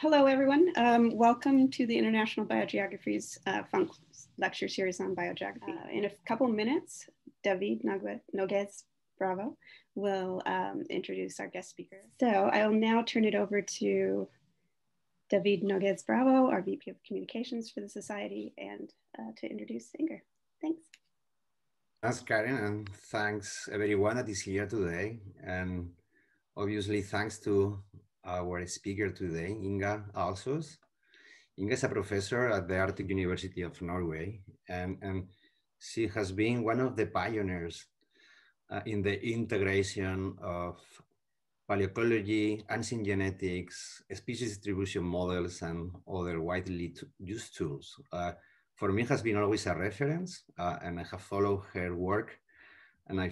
Hello, everyone. Welcome to the International Biogeography's Funk lecture series on biogeography. In a couple minutes, David Noguez Bravo will introduce our guest speaker. So I'll now turn it over to David Noguez Bravo, our VP of Communications for the Society, and to introduce Inger. Thanks. Thanks, Karen, and thanks everyone that is here today. And obviously, thanks to our speaker today, Inga Alsos. Inga is a professor at the Arctic University of Norway, and she has been one of the pioneers in the integration of paleoecology, ancient genetics, species distribution models, and other widely used tools. For me, has been always a reference, and I have followed her work, and I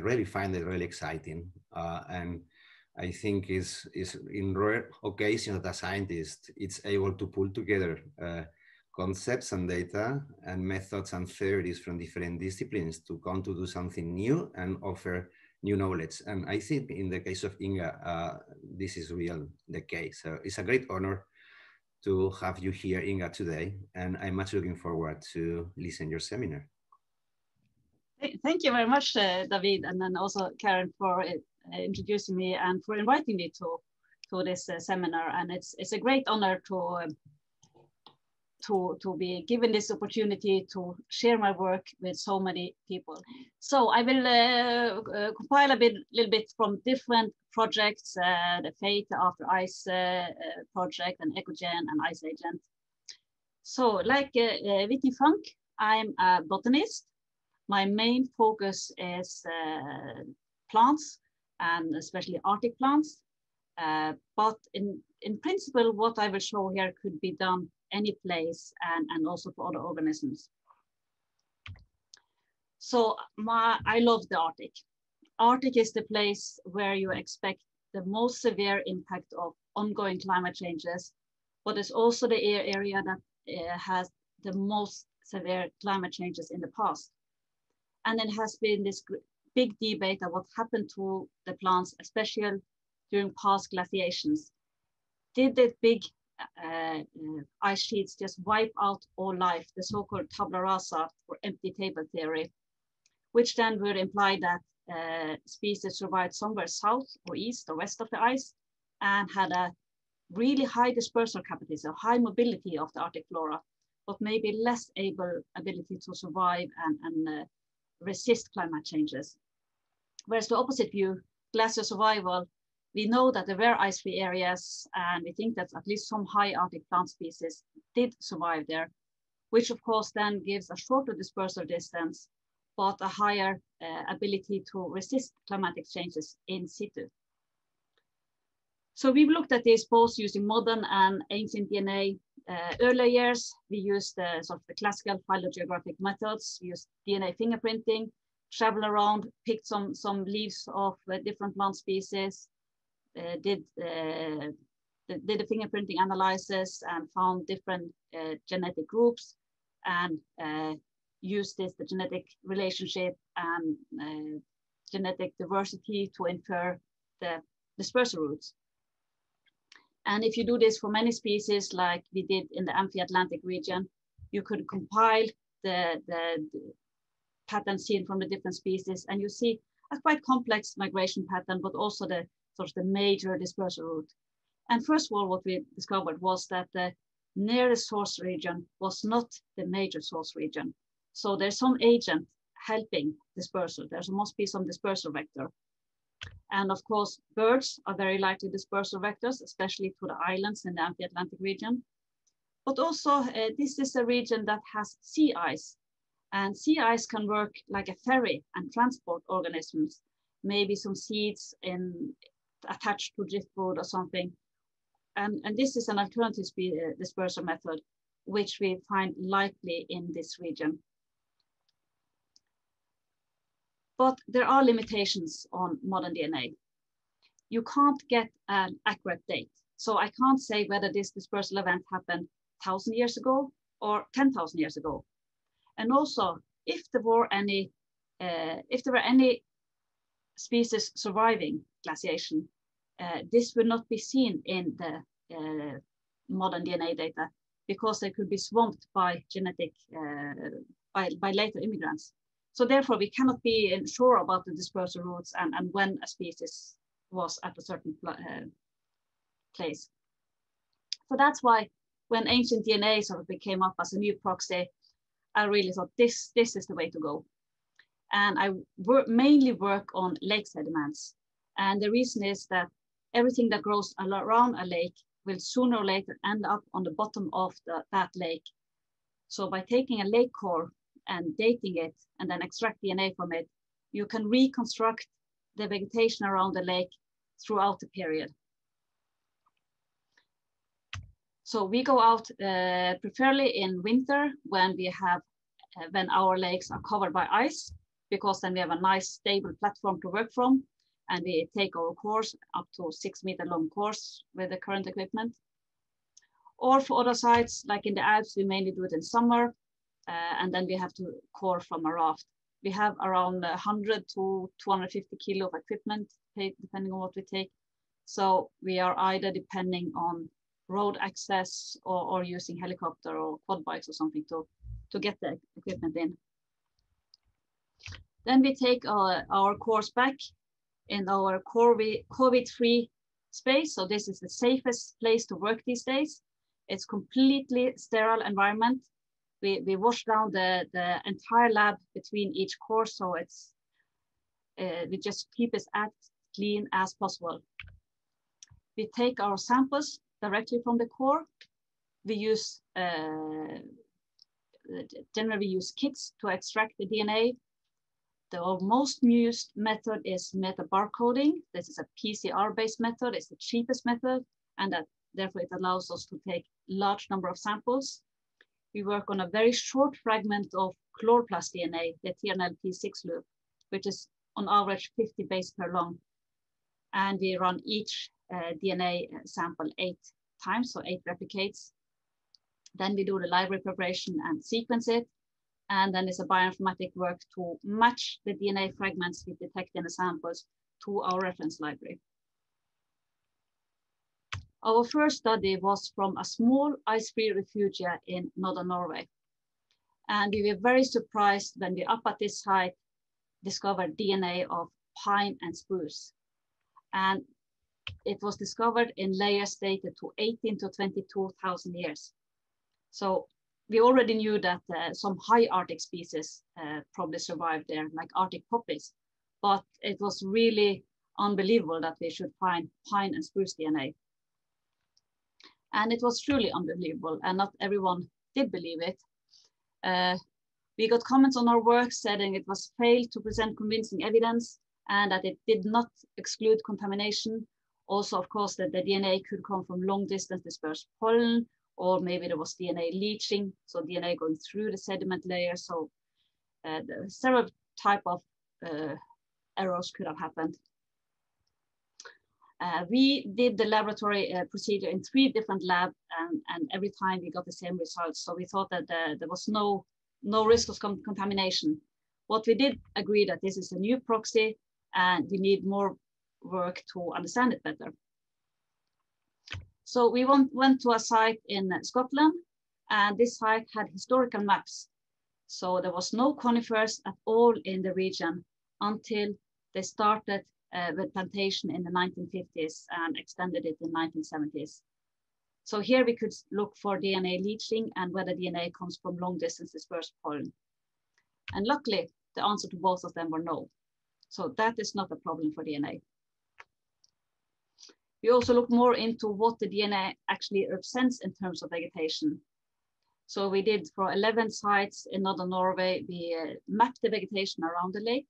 really find it really exciting. And I think is in rare occasions that a scientist is able to pull together concepts and data and methods and theories from different disciplines to come to do something new and offer new knowledge. And I think in the case of Inga, this is real the case. So it's a great honor to have you here, Inga, today. And I'm much looking forward to listen to your seminar. Thank you very much, David, and then also Karen for introducing me and for inviting me to this seminar. And it's a great honor to be given this opportunity to share my work with so many people. So I will compile a little bit from different projects, the Fate After Ice project and Ecogen and Ice Agent. So like Vicky Funk, I'm a botanist. My main focus is plants and especially Arctic plants. But in principle, what I will show here could be done any place and also for other organisms. So I love the Arctic. Arctic is the place where you expect the most severe impact of ongoing climate changes, but it's also the area that has the most severe climate changes in the past. And it has been this big debate of what happened to the plants, especially during past glaciations. Did the big ice sheets just wipe out all life, the so-called tabula rasa or empty table theory, which then would imply that species survived somewhere south or east or west of the ice and had a really high dispersal capacity, so high mobility of the Arctic flora, but maybe less ability to survive and resist climate changes. Whereas the opposite view, glacier survival, we know that there were ice-free areas, and we think that at least some high Arctic plant species did survive there, which of course then gives a shorter dispersal distance, but a higher ability to resist climatic changes in situ. So we've looked at this both using modern and ancient DNA. Earlier years, we used sort of the classical phylogeographic methods, used DNA fingerprinting, travel around, picked some leaves of different plant species, did the fingerprinting analysis and found different genetic groups and used the genetic relationship and genetic diversity to infer the dispersal routes. And if you do this for many species, like we did in the Amphi-Atlantic region, you could compile the pattern seen from the different species, and you see a quite complex migration pattern, but also the sort of the major dispersal route. And first of all, what we discovered was that the nearest source region was not the major source region. So there's some agent helping dispersal. There must be some dispersal vector. And of course, birds are very likely dispersal vectors, especially to the islands in the Amphi-Atlantic region. But also, this is a region that has sea ice. And sea ice can work like a ferry and transport organisms, maybe some seeds attached to driftwood or something. And this is an alternative dispersal method, which we find likely in this region. But there are limitations on modern DNA. You can't get an accurate date. So I can't say whether this dispersal event happened 1,000 years ago or 10,000 years ago. And also, if there were any species surviving glaciation, this would not be seen in the modern DNA data, because they could be swamped by genetic, by later immigrants. So therefore, we cannot be sure about the dispersal routes and when a species was at a certain place. So that's why when ancient DNA sort of became up as a new proxy, I really thought this is the way to go. And I mainly work on lake sediments. And the reason is that everything that grows around a lake will sooner or later end up on the bottom of that lake. So by taking a lake core and dating it and then extract DNA from it, you can reconstruct the vegetation around the lake throughout the period. So we go out preferably in winter when we have, when our lakes are covered by ice, because then we have a nice stable platform to work from, and we take our cores up to 6 meter long cores with the current equipment. Or for other sites, like in the Alps, we mainly do it in summer, and then we have to core from a raft. We have around 100 to 250 kilo of equipment, depending on what we take. So we are either depending on road access or using helicopter or quad bikes or something to get the equipment in. Then we take our cores back in our COVID-free space. So this is the safest place to work these days. It's completely sterile environment. We wash down the entire lab between each core, so it's we just keep it as clean as possible. We take our samples directly from the core. We use generally we use kits to extract the DNA. The most used method is metabarcoding. This is a PCR-based method. It's the cheapest method, and that therefore it allows us to take large number of samples. We work on a very short fragment of chloroplast DNA, the TRNLP6 loop, which is on average 50 base per long. And we run each DNA sample 8 times, so 8 replicates. Then we do the library preparation and sequence it. And then it's a bioinformatic work to match the DNA fragments we detect in the samples to our reference library. Our first study was from a small ice-free refugia in northern Norway. And we were very surprised when we up at this site discovered DNA of pine and spruce. And it was discovered in layers dated to 18 to 22,000 years. So we already knew that some high Arctic species probably survived there, like Arctic poppies, but it was really unbelievable that we should find pine and spruce DNA. And it was truly unbelievable, and not everyone did believe it. We got comments on our work saying it was failed to present convincing evidence and that it did not exclude contamination. Also, of course, that the DNA could come from long distance dispersed pollen, or maybe there was DNA leaching, so DNA going through the sediment layer. So several type of errors could have happened. We did the laboratory procedure in 3 different labs, and every time we got the same results. So we thought that there was no risk of contamination. What we did agree that this is a new proxy and we need more work to understand it better. So we went to a site in Scotland, and this site had historical maps. So there was no conifers at all in the region until they started with plantation in the 1950s and extended it in the 1970s. So here we could look for DNA leaching and whether DNA comes from long distance dispersed pollen. And luckily, the answer to both of them were no. So that is not a problem for DNA. We also looked more into what the DNA actually represents in terms of vegetation. So we did for 11 sites in northern Norway, we mapped the vegetation around the lake.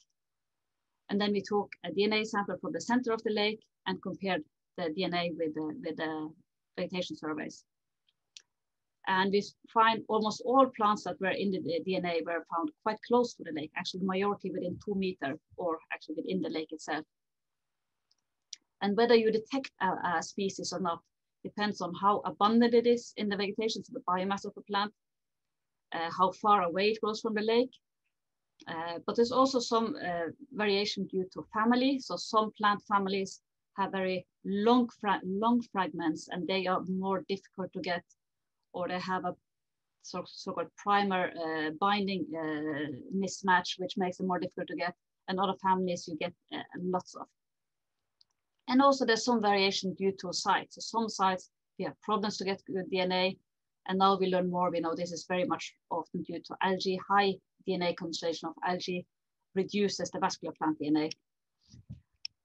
And then we took a DNA sample from the center of the lake and compared the DNA with the vegetation surveys. And we find almost all plants that were in the DNA were found quite close to the lake, actually the majority within 2 meters or actually within the lake itself. And whether you detect a species or not depends on how abundant it is in the vegetation, so the biomass of the plant, how far away it grows from the lake. But there's also some variation due to family. So some plant families have very long fragments, and they are more difficult to get, or they have a so-called primer binding mismatch, which makes them more difficult to get. And other families you get lots of. And also there's some variation due to sites. So some sites we have problems to get good DNA, and now we learn more. We know this is very much often due to algae. High DNA concentration of algae reduces the vascular plant DNA.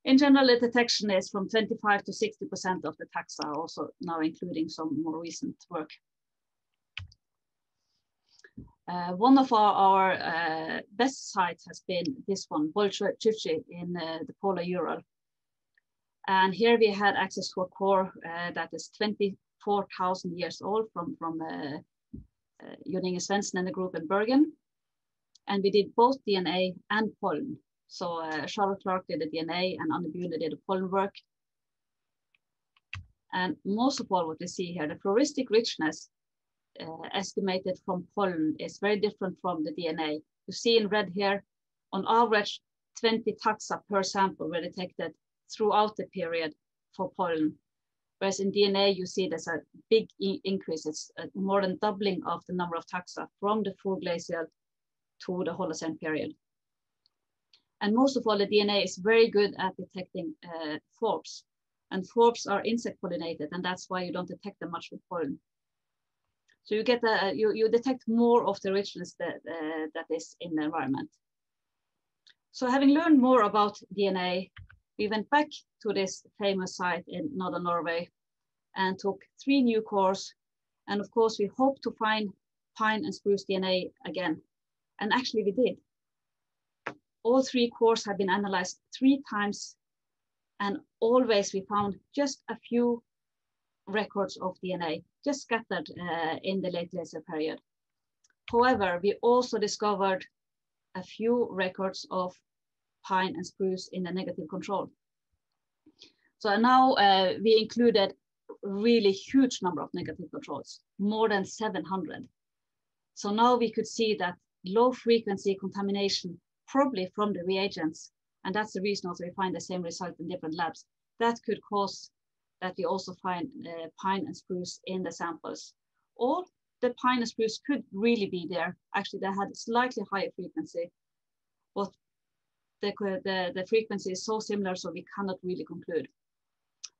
In general, the detection is from 25 to 60% of the taxa, also now including some more recent work. One of our best sites has been this one, Bolshoi in the polar Ural. And here we had access to a core that is 24,000 years old from Jon Svendsen and the group in Bergen. And we did both DNA and pollen. So Charlotte Clark did the DNA and Anne Bune did the pollen work. And most of all, what we see here, the floristic richness estimated from pollen is very different from the DNA. You see in red here, on average, 20 taxa per sample were detected throughout the period for pollen. Whereas in DNA, you see there's a big increase. It's more than doubling of the number of taxa from the full glacial to the Holocene period. And most of all, the DNA is very good at detecting forbs. And forbs are insect pollinated, and that's why you don't detect them much with pollen. So you get you detect more of the richness that is in the environment. So having learned more about DNA, we went back to this famous site in northern Norway and took 3 new cores. And of course, we hope to find pine and spruce DNA again. And actually we did. All 3 cores have been analyzed 3 times, and always we found just a few records of DNA, just scattered in the late glacial period. However, we also discovered a few records of pine and spruce in the negative control. So now we included really huge number of negative controls, more than 700. So now we could see that low frequency contamination, probably from the reagents, and that's the reason also we find the same result in different labs, that could cause that we also find pine and spruce in the samples. Or the pine and spruce could really be there. Actually, they had a slightly higher frequency, but the frequency is so similar, so we cannot really conclude.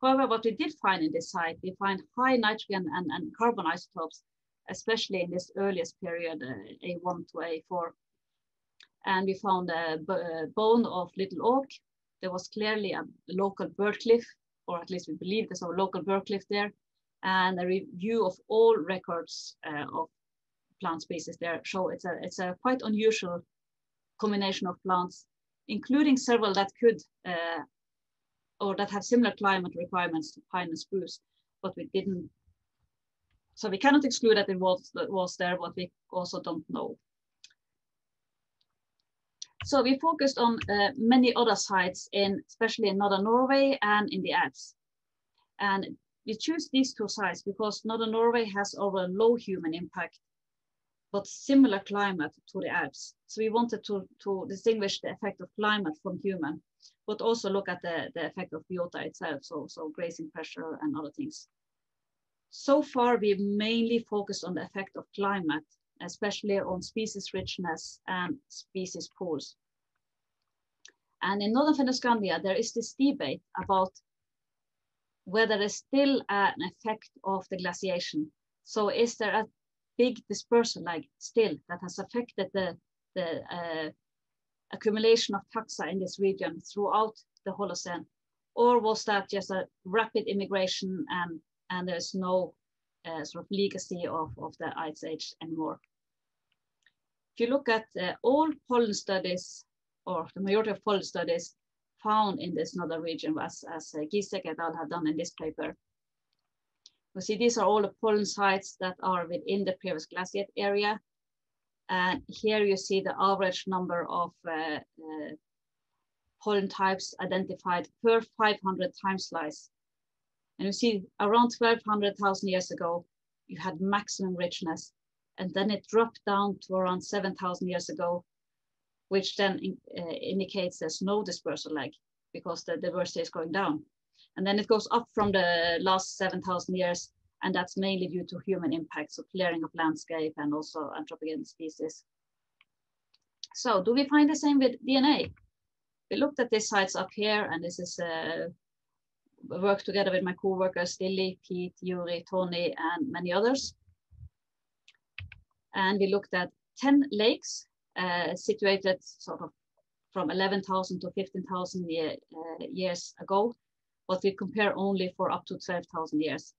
However, what we did find in this site, we find high nitrogen and carbon isotopes, especially in this earliest period, A1 to A4. And we found a bone of little oak. There was clearly a local bird cliff, or at least we believe there's a local bird cliff there. And a review of all records of plant species there show it's a quite unusual combination of plants, including several that could, or that have similar climate requirements to pine and spruce, but we didn't. So we cannot exclude that it was there, but we also don't know. So we focused on many other sites, especially in northern Norway and in the Alps. And we choose these 2 sites because northern Norway has over low human impact, but similar climate to the Alps. So we wanted to distinguish the effect of climate from human, but also look at the effect of biota itself, so grazing pressure and other things. So far, we've mainly focused on the effect of climate, especially on species richness and species pools. And in northern Fennoscandia, there is this debate about whether there's still an effect of the glaciation. So is there a big dispersal lag still that has affected the accumulation of taxa in this region throughout the Holocene? Or was that just a rapid immigration and there's no sort of legacy of the Ice Age anymore? If you look at all pollen studies, or the majority of pollen studies found in this northern region, as Gisek et al. Have done in this paper, you see these are all the pollen sites that are within the previous glaciate area. And here you see the average number of pollen types identified per 500 time slice. And you see around 1,200,000 years ago, you had maximum richness. And then it dropped down to around 7,000 years ago, which then indicates there's no dispersal lag because the diversity is going down. And then it goes up from the last 7,000 years, and that's mainly due to human impacts, so clearing of landscape and also anthropogenic species. So do we find the same with DNA? We looked at these sites up here, and this is work together with my co-workers, Lily, Pete, Yuri, Tony, and many others. And we looked at 10 lakes situated sort of from 11,000 to 15,000 years ago, but we compare only for up to 12,000 years.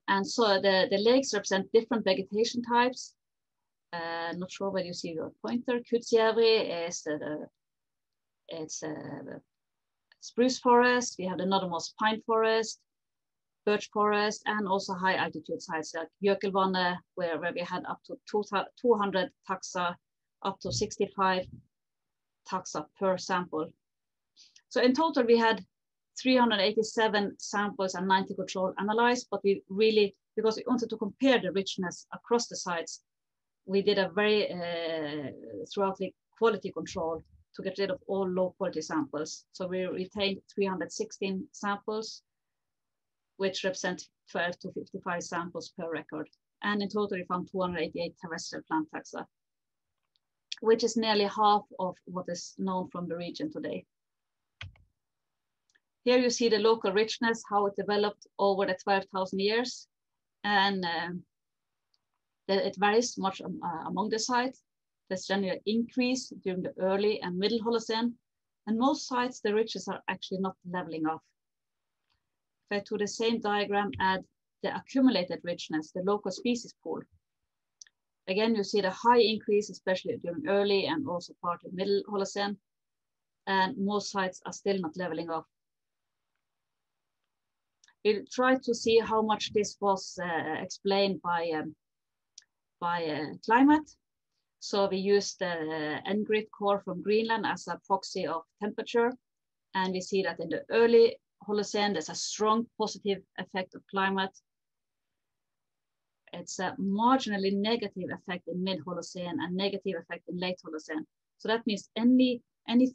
And so the lakes represent different vegetation types. Not sure whether you see your pointer. Kutsjärvi is it's a spruce forest. We have the northernmost pine forest, birch forest, and also high altitude sites like Jökulvannet, where we had up to 200 taxa, up to 65 taxa per sample. So in total, we had 387 samples and 90 control analyzed, but we really, because we wanted to compare the richness across the sites, we did a very thoroughly quality control to get rid of all low quality samples. So we retained 316 samples, which represent 12 to 55 samples per record. And in total, we found 288 terrestrial plant taxa, which is nearly half of what is known from the region today. Here you see the local richness, how it developed over the 12,000 years. And it varies much among the sites. There's generally an increase during the early and middle Holocene. And most sites, the ridges are actually not leveling off. If I to the same diagram add the accumulated richness, the local species pool. Again, you see the high increase, especially during early and also part of middle Holocene. And most sites are still not leveling off. We tried to see how much this was explained by climate. So we used the N-grid core from Greenland as a proxy of temperature. And we see that in the early Holocene, there's a strong positive effect of climate. It's a marginally negative effect in mid-Holocene and negative effect in late Holocene. So that means any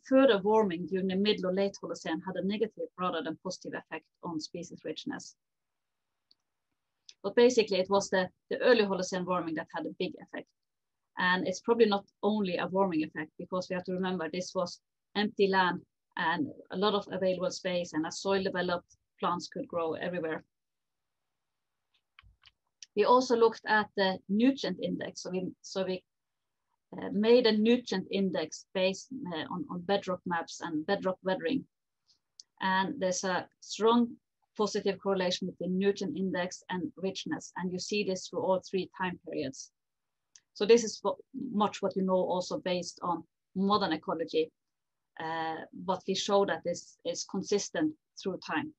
further warming during the middle or late Holocene had a negative rather than positive effect on species richness. But basically it was the early Holocene warming that had a big effect. And it's probably not only a warming effect, because we have to remember this was empty land and a lot of available space, and as soil developed, plants could grow everywhere. We also looked at the nutrient index. So we made a nutrient index based on bedrock maps and bedrock weathering. And there's a strong positive correlation between nutrient index and richness. And you see this through all three time periods. So this is much what you know also based on modern ecology. But we show that this is consistent through time.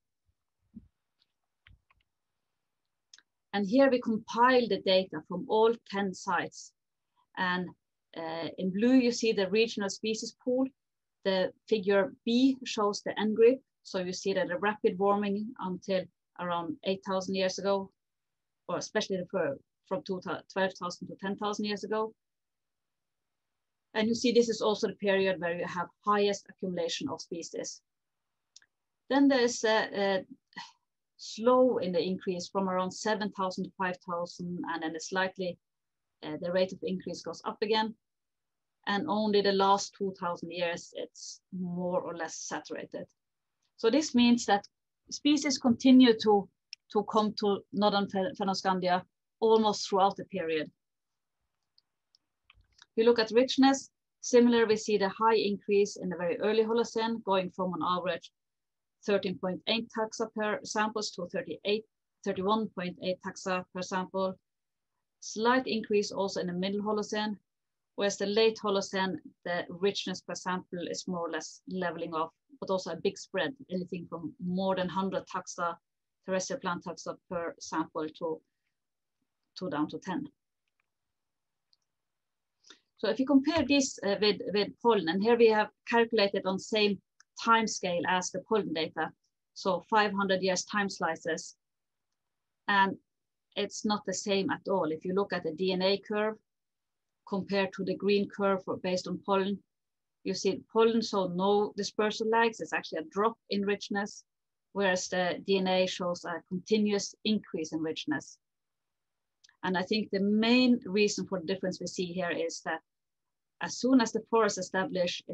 And here we compile the data from all 10 sites. And in blue, you see the regional species pool. The figure B shows the N-grid. So you see that the rapid warming until around 8,000 years ago, or especially from 12,000 to 10,000 years ago. And you see this is also the period where you have highest accumulation of species. Then there's a slow in the increase from around 7,000 to 5,000, and then slightly the rate of increase goes up again. And only the last 2,000 years, it's more or less saturated. So this means that species continue to come to northern Fennoscandia almost throughout the period. If you look at richness, similar, we see the high increase in the very early Holocene, going from an average 13.8 taxa per samples to 31.8 taxa per sample. Slight increase also in the middle Holocene, whereas the late Holocene, the richness per sample is more or less leveling off, but also a big spread, anything from more than 100 taxa, terrestrial plant taxa per sample to down to 10. So if you compare this with pollen, and here we have calculated on same time scale as the pollen data, so 500 years time slices, and it's not the same at all. If you look at the DNA curve compared to the green curve based on pollen, you see pollen, so no dispersal lags. It's actually a drop in richness. whereas the DNA shows a continuous increase in richness. And I think the main reason for the difference we see here is that as soon as the forest is established,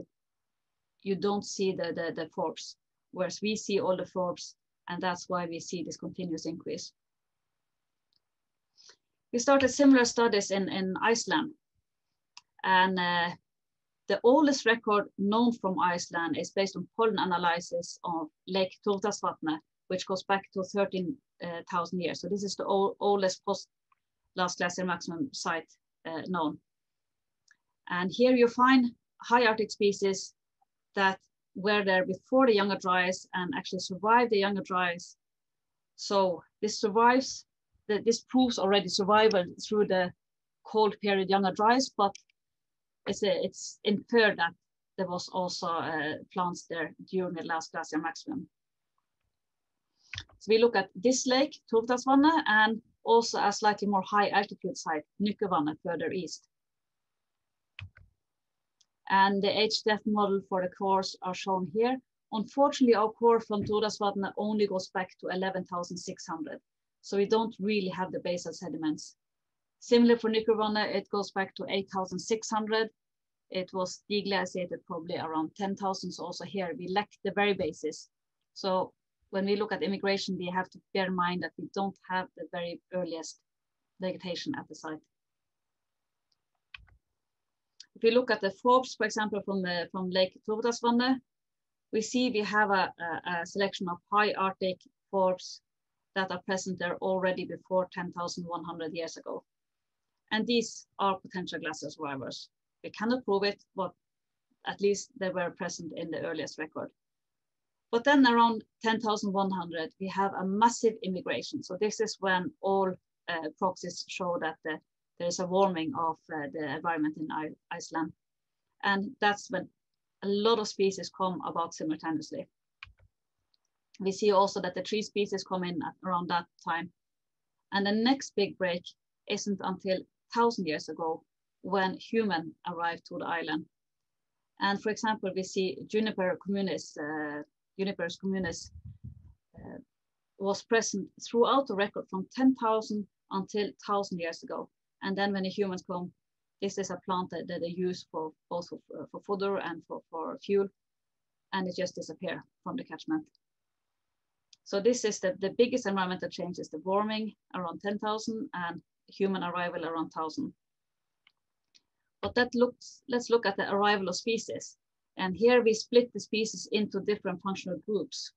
you don't see the forbs, whereas we see all the forbs, and that's why we see this continuous increase. We started similar studies in Iceland, and the oldest record known from Iceland is based on pollen analysis of Lake Turdalsvatn, which goes back to 13,000 years. So this is the oldest post-last glacier maximum site known. And here you find high Arctic species that were there before the younger dryas and actually survived the younger dryas. So this survives, this proves already survival through the cold period younger dryas, but it's inferred that there was also plants there during the last glacier maximum. So we look at this lake, Turdalsvatn, and also a slightly more high altitude site, Nyckelvatn, further east. And the HDF model for the cores are shown here. Unfortunately, our core from Turdalsvatn only goes back to 11,600. So we don't really have the basal sediments. Similar for Nyckelvatn, it goes back to 8,600. It was deglaciated probably around 10,000. So also here we lack the very basis. So when we look at immigration, we have to bear in mind that we don't have the very earliest vegetation at the site. If we look at the forbs, for example, from Lake Turdalsvatn, we see we have a selection of high Arctic forbs that are present there already before 10,100 years ago. And these are potential glacier survivors. We cannot prove it, but at least they were present in the earliest record. But then around 10,100, we have a massive immigration. So this is when all proxies show that there is a warming of the environment in Iceland. And that's when a lot of species come about simultaneously. We see also that the tree species come in at around that time. And the next big break isn't until 1,000 years ago when humans arrived to the island. And for example, we see Juniper communis, Juniperus communis was present throughout the record from 10,000 until 1,000 years ago. And then when the humans come, this is a plant that they use for both for fodder and for fuel, and it just disappears from the catchment. So this is the biggest environmental change is the warming around 10,000 and human arrival around 1,000. But let's look at the arrival of species. And here we split the species into different functional groups.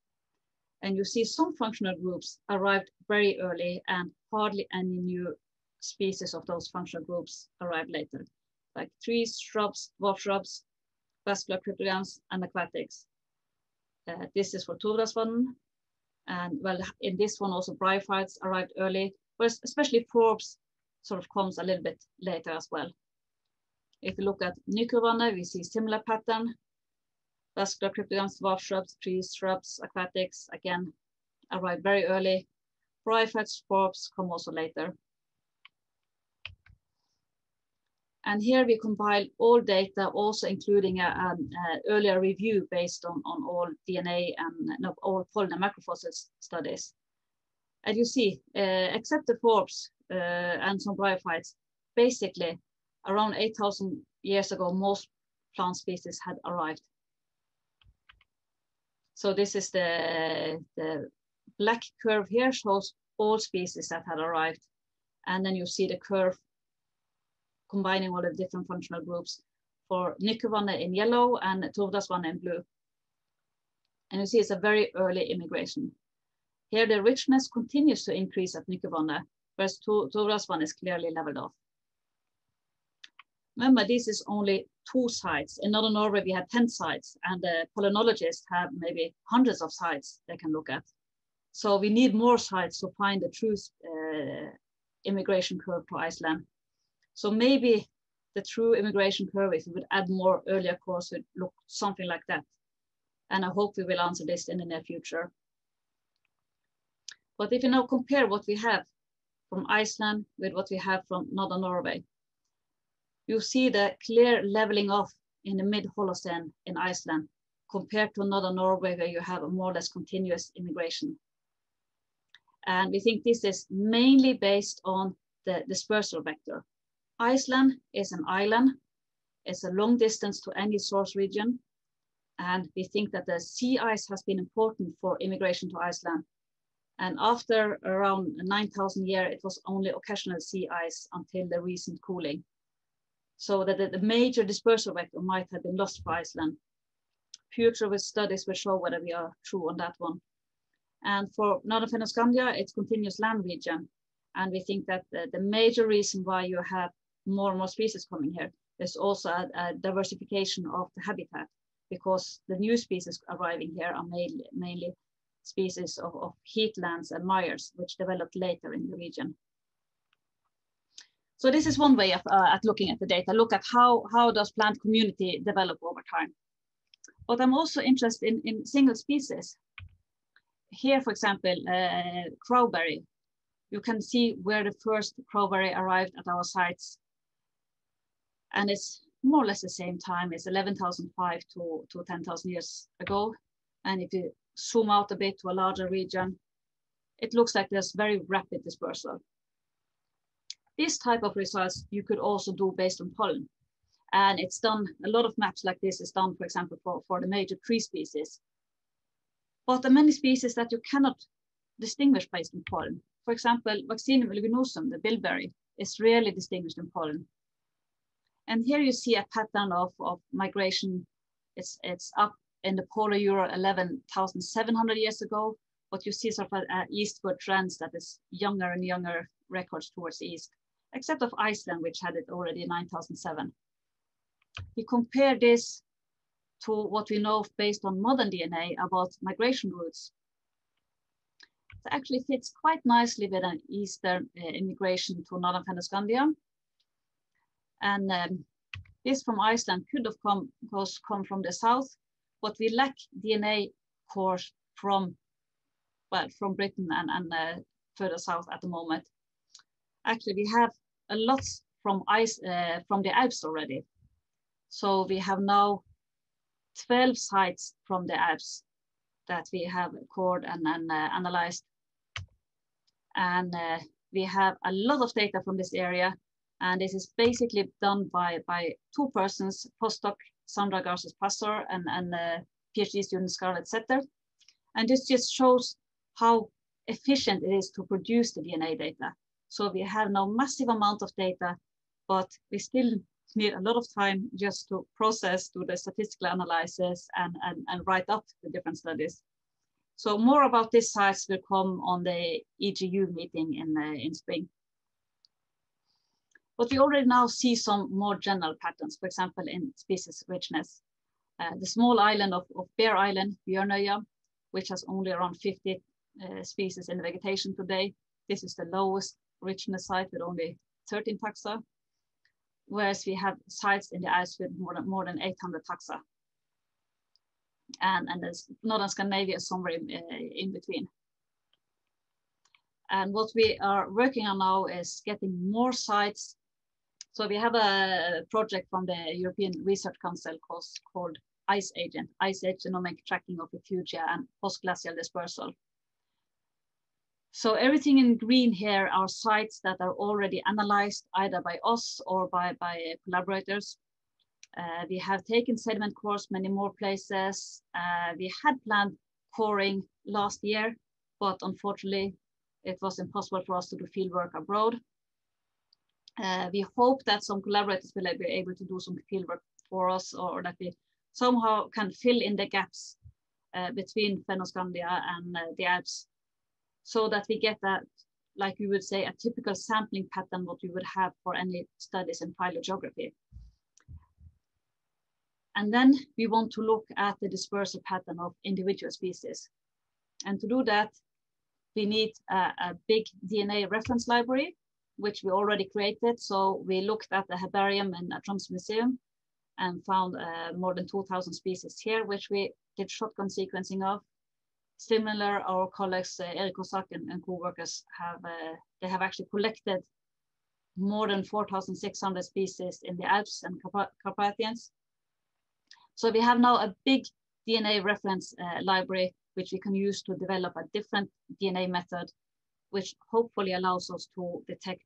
And you see some functional groups arrived very early and hardly any new species of those functional groups arrived later, like trees, shrubs, dwarf shrubs, vascular cryptogams, and aquatics. This is for Turdalsvatn. And well, in this one also bryophytes arrived early, whereas especially forbs sort of comes a little bit later as well. If you look at Nyckelvatn, we see similar pattern. Vascular cryptogams, dwarf shrubs, trees, shrubs, aquatics, again, arrive very early. Bryophytes, forbs come also later. And here we compile all data, also including an earlier review based on all DNA and all pollen and macrophossil studies. And you see, except the forbs and some bryophytes, basically around 8,000 years ago, most plant species had arrived. So this is the black curve here shows all species that had arrived. And then you see the curve combining all the different functional groups for Nyckelvatn in yellow and Turdalsvatn in blue. And you see it's a very early immigration. Here the richness continues to increase at Nyckelvatn, whereas Turdalsvatn is clearly leveled off. Remember, this is only 2 sites. In Northern Norway, we have 10 sites, and the pollinologists have maybe hundreds of sites they can look at. So we need more sites to find the true immigration curve to Iceland. So maybe the true immigration curve, if we would add more earlier cores, would look something like that. And I hope we will answer this in the near future. But if you now compare what we have from Iceland with what we have from Northern Norway, you see the clear leveling off in the mid-Holocene in Iceland. compared to northern Norway, where you have a more or less continuous immigration. And we think this is mainly based on the dispersal vector. Iceland is an island. It's a long distance to any source region. And we think that the sea ice has been important for immigration to Iceland. And after around 9,000 years, it was only occasional sea ice until the recent cooling. So that the major dispersal vector might have been lost for Iceland. Future studies will show whether we are true on that one. And for northern Fennoscandia, it's continuous land region. And we think that the major reason why you have more and more species coming here is also a diversification of the habitat, because the new species arriving here are mainly species of heathlands and mires, which developed later in the region. So this is one way of at looking at the data, look at how does plant community develop over time. But I'm also interested in single species. Here, for example, crowberry. You can see where the first crowberry arrived at our sites. And it's more or less the same time. It's 11,005 to 10,000 years ago. And if you zoom out a bit to a larger region, it looks like there's very rapid dispersal. This type of results you could also do based on pollen. And it's done, a lot of maps like this is done, for example, for the major tree species. But there are many species that you cannot distinguish based on pollen. For example, Vaccinum oleaginosum, the bilberry, is rarely distinguished in pollen. And here you see a pattern of migration. It's up in the polar Ural 11,700 years ago, but you see sort of an eastward trends that is younger and younger records towards the east, except of Iceland, which had it already in 9,007. We compare this to what we know based on modern DNA about migration routes. It actually fits quite nicely with an eastern immigration to northern Fennoscandia. And this from Iceland could have come from the south, but we lack DNA cores from Britain and further south at the moment. Actually, we have a lot from the Alps already. So we have now 12 sites from the Alps that we have cored and analyzed. And we have a lot of data from this area. And this is basically done by two persons, postdoc Sandra Garces-Pastor and PhD student Scarlett Setter. And this just shows how efficient it is to produce the DNA data. So we have now massive amount of data, but we still need a lot of time just to process, do the statistical analysis and write up the different studies. So more about these sites will come on the EGU meeting in spring. But we already now see some more general patterns, for example, in species richness. The small island of Bear Island, Bjørnøya, which has only around 50 species in the vegetation today. This is the lowest richness site with only 13 taxa, whereas we have sites in the Alps with more than 800 taxa. And there's northern Scandinavia somewhere in between. And what we are working on now is getting more sites. So we have a project from the European Research Council called Ice Agent, Ice Age Genomic Tracking of Refugia and Post-Glacial Dispersal. So everything in green here are sites that are already analyzed either by us or by collaborators. We have taken sediment cores many more places. We had planned coring last year, but unfortunately it was impossible for us to do field work abroad. We hope that some collaborators will be able to do some field work for us, or that we somehow can fill in the gaps between Fennoscandia and the Alps, so that we get that, like we would say, a typical sampling pattern what we would have for any studies in phylogeography. And then we want to look at the dispersal pattern of individual species. And to do that, we need a big DNA reference library, which we already created. So we looked at the herbarium in Tromsø Museum and found more than 2,000 species here, which we did shotgun sequencing of. Similar, our colleagues, Erik Osak and co-workers they have actually collected more than 4,600 species in the Alps and Carpathians. So we have now a big DNA reference library, which we can use to develop a different DNA method, which hopefully allows us to detect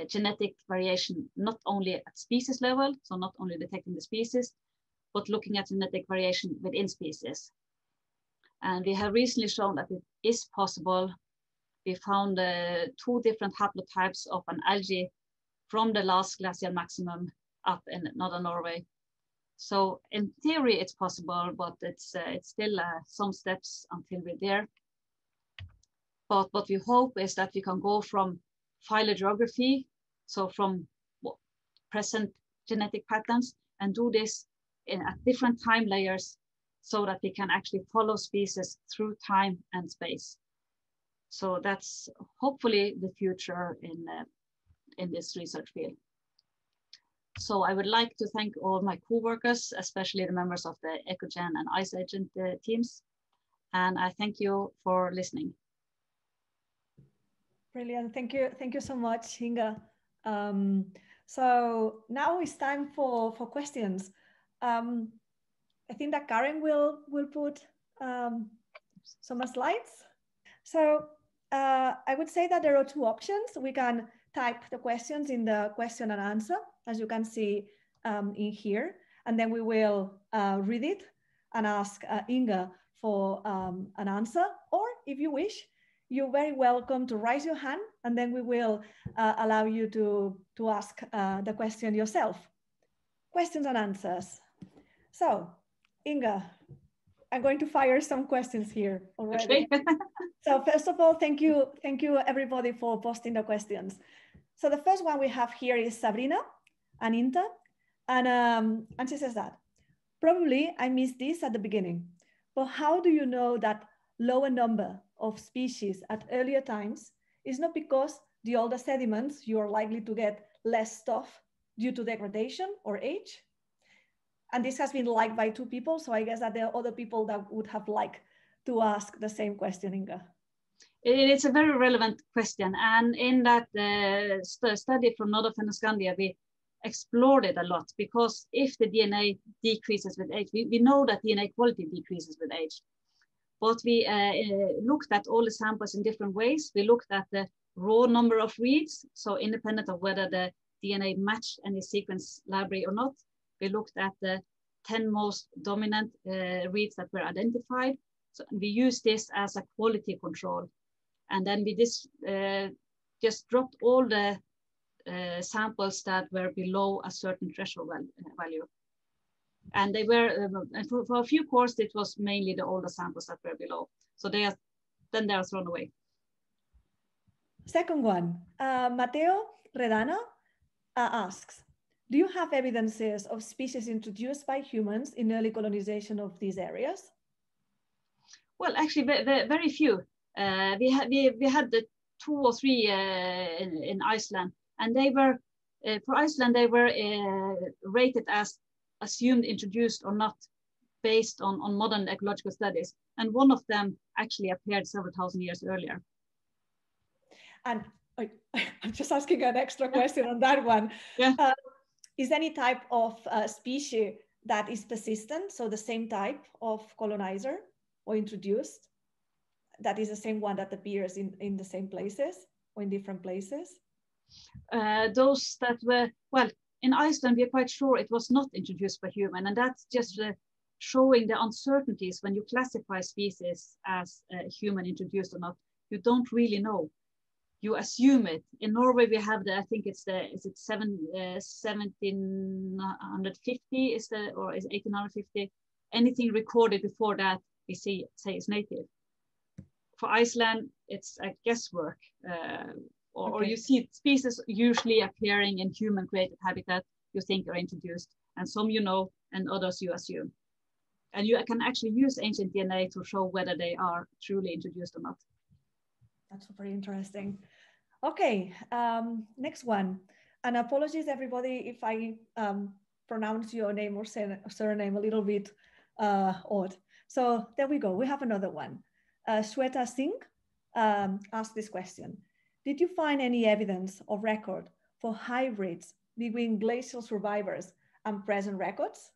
genetic variation, not only at species level, so not only detecting the species, but looking at genetic variation within species. And we have recently shown that it is possible. We found 2 different haplotypes of an algae from the last glacial maximum up in northern Norway. So in theory, it's possible, but it's still some steps until we're there. But what we hope is that we can go from phylogeography, so from present genetic patterns, and do this at different time layers so that we can actually follow species through time and space. So that's hopefully the future in this research field. So I would like to thank all my co-workers, especially the members of the EcoGen and IceAgent teams. And I thank you for listening. Brilliant. Thank you so much, Inga. So now it's time for questions. I think that Karen will put some slides. So I would say that there are 2 options. We can type the questions in the question and answer, as you can see in here, and then we will read it and ask Inga for an answer. Or if you wish, you're very welcome to raise your hand, and then we will allow you to ask the question yourself. Questions and answers. So, Inga, I'm going to fire some questions here already. Okay. So first of all, thank you everybody for posting the questions. So the first one we have here is Sabrina Aninta, and she says that, probably I missed this at the beginning, but how do you know that lower number of species at earlier times is not because the older sediments, you are likely to get less stuff due to degradation or age? And this has been liked by 2 people, so I guess that there are other people that would have liked to ask the same question, Inga. It's a very relevant question. And in that study from Northern Fennoscandia, we explored it a lot, because if the DNA decreases with age, we know that DNA quality decreases with age. But we looked at all the samples in different ways. We looked at the raw number of reads, so independent of whether the DNA matched any sequence library or not. We looked at the 10 most dominant reads that were identified. So we used this as a quality control. And then we just dropped all the samples that were below a certain threshold value. And they were, for a few cores, it was mainly the older samples that were below. So they are thrown away. Second one, Mateo Redana asks, do you have evidences of species introduced by humans in early colonization of these areas? Well, actually, very few. We had the 2 or 3 in Iceland, and they were, for Iceland, they were rated as assumed introduced or not based on modern ecological studies. And one of them actually appeared several thousand years earlier. And I'm just asking an extra question on that one. Yeah. Is any type of species that is persistent, so the same type of colonizer or introduced, that is the same one that appears in the same places or in different places? Those that were, well, in Iceland, we are quite sure it was not introduced by human, and that's just showing the uncertainties when you classify species as human introduced or not. You don't really know. You assume it. In Norway, we have the, I think it's the, is it 1750 is the, or is 1850? Anything recorded before that, we say is native. For Iceland, it's a guesswork. Or you see species usually appearing in human created habitat you think are introduced, and some you know, and others you assume. And you can actually use ancient DNA to show whether they are truly introduced or not. That's very interesting. Okay, next one. And apologies everybody if I pronounce your name or surname a little bit odd. So there we go, we have another one. Shweta Singh asked this question. Did you find any evidence or record for hybrids between glacial survivors and present records?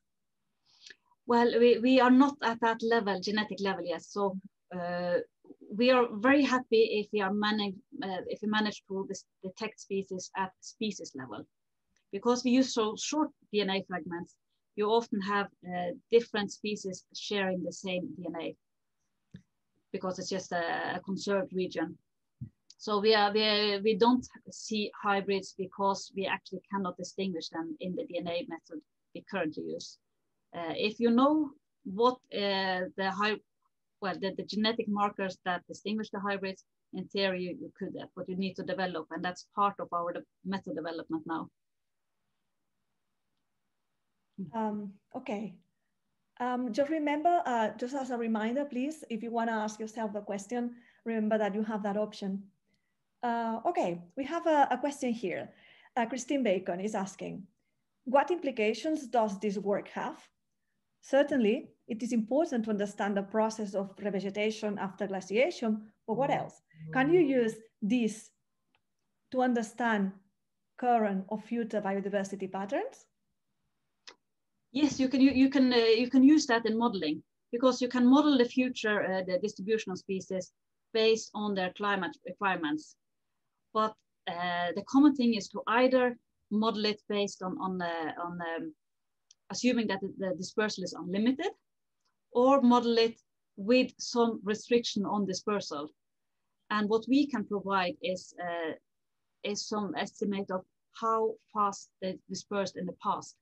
Well, we are not at that level, genetic level yet. So we are very happy if we manage to detect species at species level. Because we use so short DNA fragments, you often have different species sharing the same DNA, because it's just a conserved region. So we don't see hybrids because we actually cannot distinguish them in the DNA method we currently use. If you know what the genetic markers that distinguish the hybrids, in theory you could, but you need to develop, and that's part of our method development now. Okay. Just remember, just as a reminder, please, if you want to ask yourself a question, remember that you have that option. Okay, we have a question here. Christine Bacon is asking, what implications does this work have? Certainly, it is important to understand the process of revegetation after glaciation, but what else? Can you use this to understand current or future biodiversity patterns? Yes, you can use that in modeling, because you can model the future, the distribution of species based on their climate requirements. But the common thing is to either model it based on assuming that the dispersal is unlimited, or model it with some restriction on dispersal. And what we can provide is some estimate of how fast they dispersed in the past.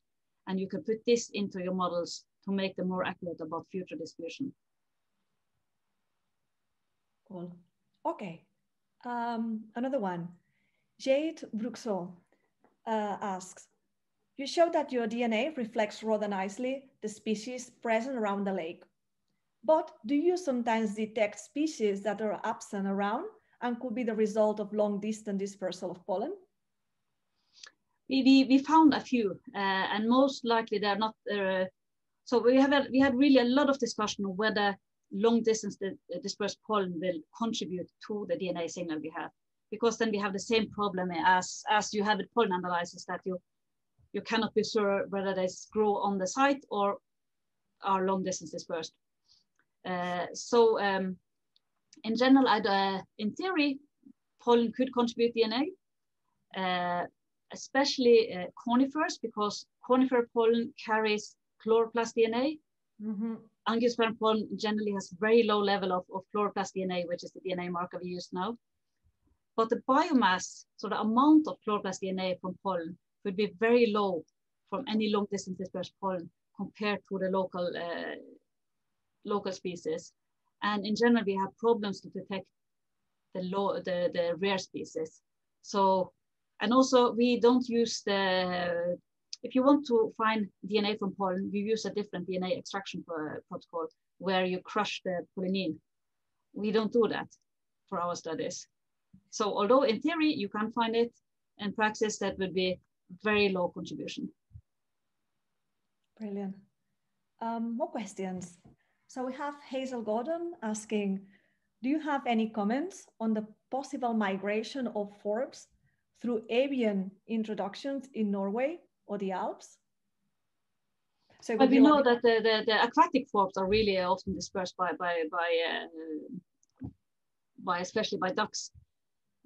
And you can put this into your models to make them more accurate about future distribution. Cool. Okay. Another one. Jade Bruxel asks, you show that your DNA reflects rather nicely the species present around the lake. But do you sometimes detect species that are absent around and could be the result of long-distance dispersal of pollen? We found a few, and most likely they're not. So we had really a lot of discussion of whether long-distance dispersed pollen will contribute to the DNA signal we have, because then we have the same problem as you have with pollen analysis, that you cannot be sure whether they grow on the site or are long-distance dispersed. In general, in theory, pollen could contribute DNA. Especially conifers, because conifer pollen carries chloroplast DNA. Mm-hmm. Angiosperm pollen generally has very low level of chloroplast DNA, which is the DNA marker we use now. But the biomass, so the amount of chloroplast DNA from pollen, would be very low from any long distance dispersed pollen compared to the local species. And in general, we have problems to detect the rare species. So, and also we don't use if you want to find DNA from pollen, you use a different DNA extraction protocol where you crush the pollenine. We don't do that for our studies. So although in theory you can find it, in practice that would be very low contribution. Brilliant. More questions. So we have Hazel Gordon asking, do you have any comments on the possible migration of forbs through avian introductions in Norway or the Alps? So but we know that the aquatic forbs are really often dispersed by especially by ducks.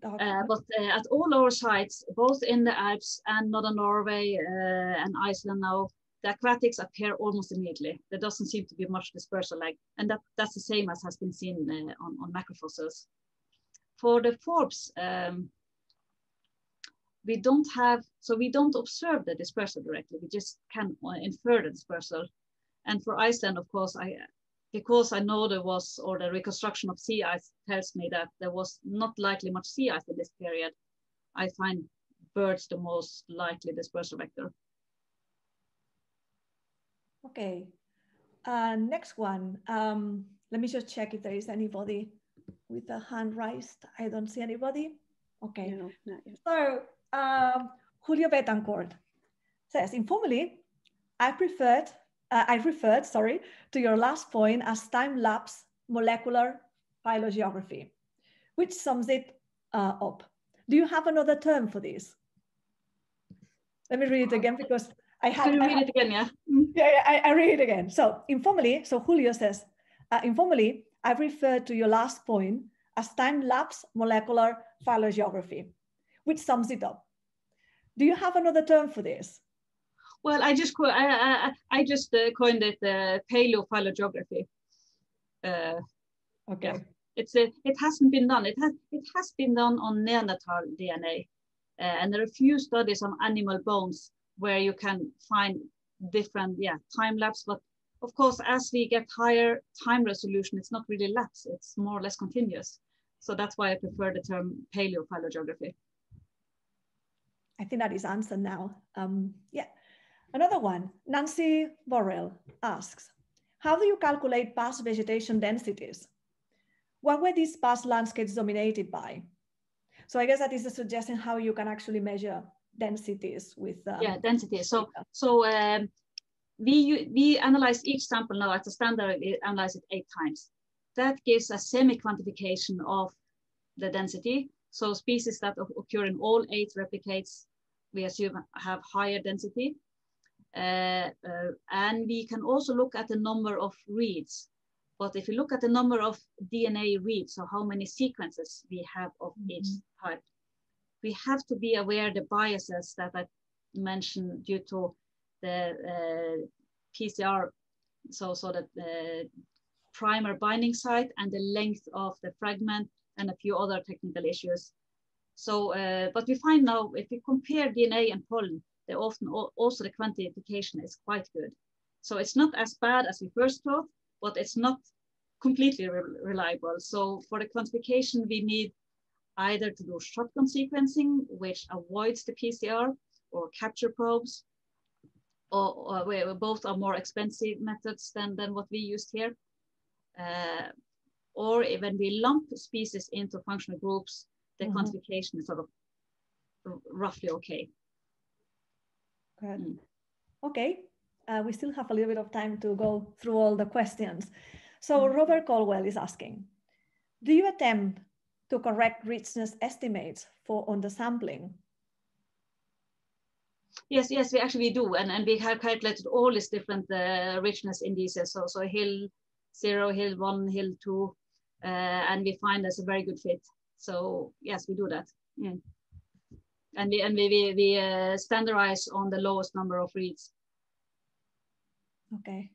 But at all our sites, both in the Alps and northern Norway and Iceland now, the aquatics appear almost immediately. There doesn't seem to be much dispersal, and that's the same as has been seen on macrofossils. For the forbs, we don't observe the dispersal directly. We just can infer the dispersal. And for Iceland, of course, because I know there was, or the reconstruction of sea ice tells me that there was not likely much sea ice in this period, I find birds the most likely dispersal vector. Okay, next one. Let me just check if there is anybody with a hand raised. I don't see anybody. Okay. No, not yet. So Julio Betancourt says, informally, I referred to your last point as time-lapse molecular phylogeography, which sums it up. Do you have another term for this? Let me read it again because Can you read it again? Yeah. Yeah, I read it again. So informally, so Julio says, informally, I've referred to your last point as time-lapse molecular phylogeography, which sums it up. Do you have another term for this? Well, I just coined it paleophylogeography. Okay. Yeah. It hasn't been done. It has been done on Neanderthal DNA, and there are a few studies on animal bones where you can find different time lapse. But of course, as we get higher time resolution, it's not really lapse. It's more or less continuous. So that's why I prefer the term paleophylogeography. I think that is answered now. Yeah. Another one, Nancy Borrell asks, how do you calculate past vegetation densities? What were these past landscapes dominated by? So I guess that is a suggestion how you can actually measure densities with densities. So we analyze each sample now as a standard. We analyze it 8 times. That gives a semi-quantification of the density. So species that occur in all 8 replicates, we assume have higher density. And we can also look at the number of reads. But if you look at the number of DNA reads, so how many sequences we have of each type, we have to be aware of the biases that I mentioned due to the PCR, so the primer binding site and the length of the fragment and a few other technical issues. So, but we find now, if we compare DNA and pollen, they often also the quantification is quite good. So it's not as bad as we first thought, but it's not completely reliable. So for the quantification, we need either to do shotgun sequencing, which avoids the PCR, or capture probes, or both are more expensive methods than what we used here. Or when we lump species into functional groups, the quantification is sort of roughly okay. Good. Okay, we still have a little bit of time to go through all the questions. So Robert Colwell is asking, do you attempt to correct richness estimates on the sampling? Yes, we do, and we have calculated all these different richness indices. So hill 0, hill 1, hill 2, and we find that's a very good fit. So yes, we do that. And we standardize on the lowest number of reads. Okay,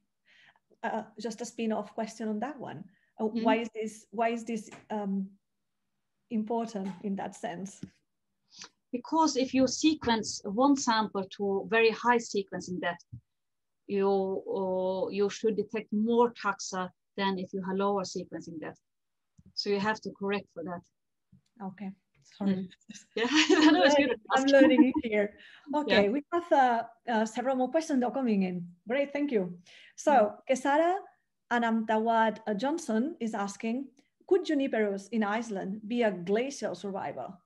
just a spin-off question on that one. Why is this important in that sense? Because if you sequence one sample to very high sequencing depth, you should detect more taxa than if you have lower sequencing depth. So you have to correct for that. Okay, sorry. Yeah, no, it's good. I'm learning it here. Okay, we have several more questions that are coming in. Great, thank you. So Kesara Anamtawad Johnson is asking, could Juniperus in Iceland be a glacial survivor?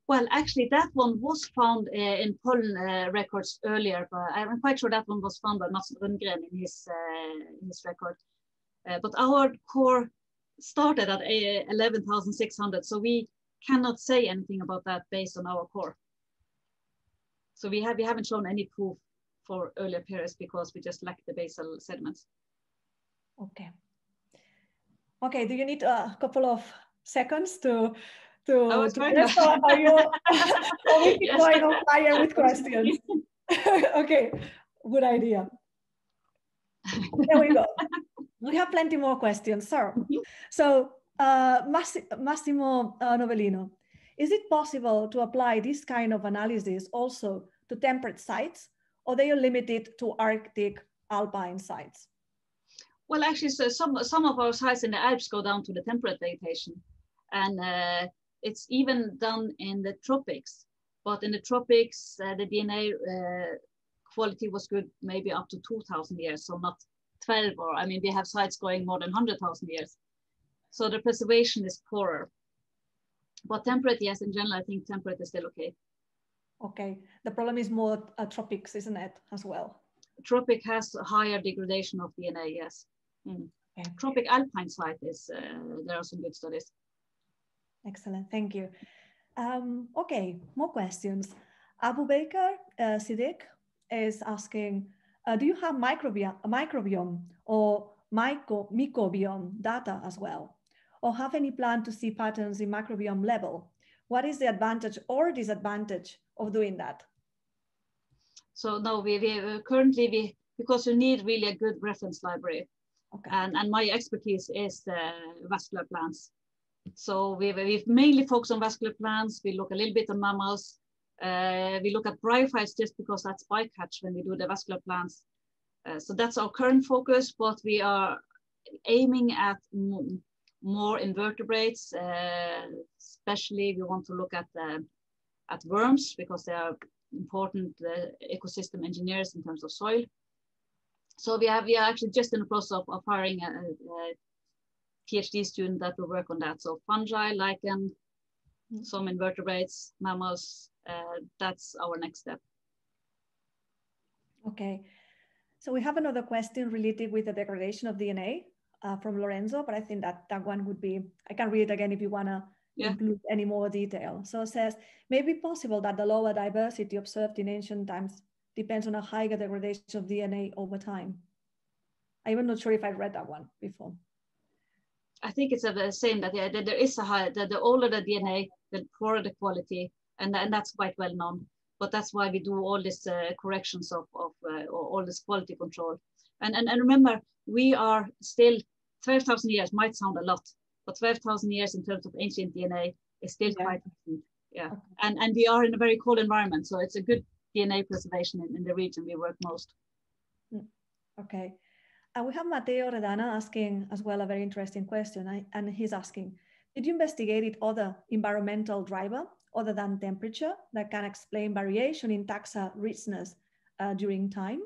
Well, actually, that one was found in pollen records earlier, but I'm quite sure that one was found by Mats Rundgren in his record. But our core started at 11,600, so we cannot say anything about that based on our core. So we haven't shown any proof for earlier periods because we just lack the basal sediments. Okay. Okay, do you need a couple of seconds to rest, or are you going on fire with questions? Okay, good idea. There we go. We have plenty more questions, sir. So Massimo Novellino, is it possible to apply this kind of analysis also to temperate sites, or they are limited to Arctic alpine sites? Well, actually, so some of our sites in the Alps go down to the temperate vegetation, and it's even done in the tropics. But in the tropics, the DNA quality was good, maybe up to 2,000 years, so not 12, or I mean, we have sites going more than 100,000 years. So the preservation is poorer. But temperate, yes, in general, I think temperate is still okay. Okay, the problem is more tropics, isn't it, as well? Tropic has a higher degradation of DNA, yes. Okay. Tropic alpine site is, there are some good studies. Excellent, thank you. Okay, more questions. Abu Baker Siddiq is asking, do you have microbiome or mycobiome data as well? Or have any plan to see patterns in microbiome level? What is the advantage or disadvantage of doing that? So no, currently, because you need really a good reference library. Okay. And my expertise is vascular plants. So we've mainly focused on vascular plants. We look a little bit on mammals. We look at bryophytes just because that's bycatch when we do the vascular plants. So that's our current focus, but we are aiming at more invertebrates. Especially we want to look at worms because they are important ecosystem engineers in terms of soil. So we are actually just in the process of hiring a PhD student that will work on that. So fungi, lichen, some invertebrates, mammals, that's our next step. Okay, so we have another question related with the degradation of DNA from Lorenzo, but I think that one would be, I can read it again if you wanna include any more detail. So it says, may it be possible that the lower diversity observed in ancient times depends on a higher degradation of DNA over time? I'm not sure if I read that one before. I think it's the same, that there is a high, the older the DNA, the poorer the quality, and that's quite well known. But that's why we do all this corrections of all this quality control. And remember, we are still 12,000 years, might sound a lot, but 12,000 years in terms of ancient DNA is still quite recent. Yeah. Okay. And we are in a very cold environment, so it's a good DNA preservation in the region we work most. Okay. And we have Mateo Redana asking as well a very interesting question. And he's asking, did you investigate other environmental driver other than temperature that can explain variation in taxa richness during time?